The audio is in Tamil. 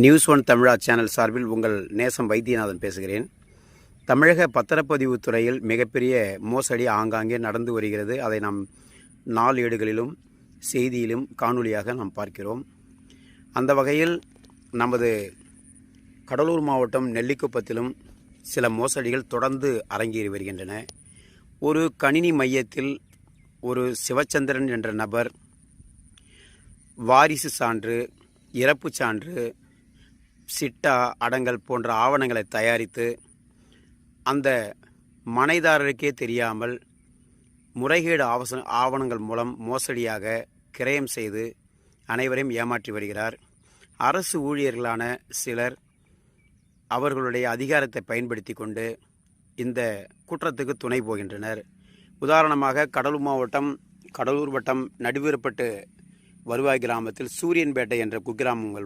நியூஸ் ஒன் தமிழா சேனல் சார்பில் உங்கள் நேசம் வைத்தியநாதன் பேசுகிறேன். தமிழக பத்திரப்பதிவு துறையில் மிகப்பெரிய மோசடி ஆங்காங்கே நடந்து வருகிறது. அதை நாம் நாளேடுகளிலும் செய்தியிலும் காணொலியாக நாம் பார்க்கிறோம். அந்த வகையில் நமது கடலூர் மாவட்டம் நெல்லிக்குப்பத்திலும் சில மோசடிகள் தொடர்ந்து அரங்கேறி வருகின்றன. ஒரு கணினி மையத்தில் ஒரு சிவச்சந்திரன் என்ற நபர் வாரிசு சான்று, இறப்பு சான்று, சிட்டா அடங்கல் போன்ற ஆவணங்களை தயாரித்து அந்த மனைதாரருக்கே தெரியாமல் முறைகேடு ஆவணங்கள் மூலம் மோசடியாக கிரயம் செய்து அனைவரையும் ஏமாற்றி வருகிறார். அரசு ஊழியர்களான சிலர் அவர்களுடைய அதிகாரத்தை பயன்படுத்தி கொண்டு இந்த குற்றத்துக்கு துணை போகின்றனர். உதாரணமாக கடலூர் வட்டம் நடுவீரப்பட்டு வருவாய் கிராமத்தில் சூரியன்பேட்டை என்ற குக்கிராமங்கள்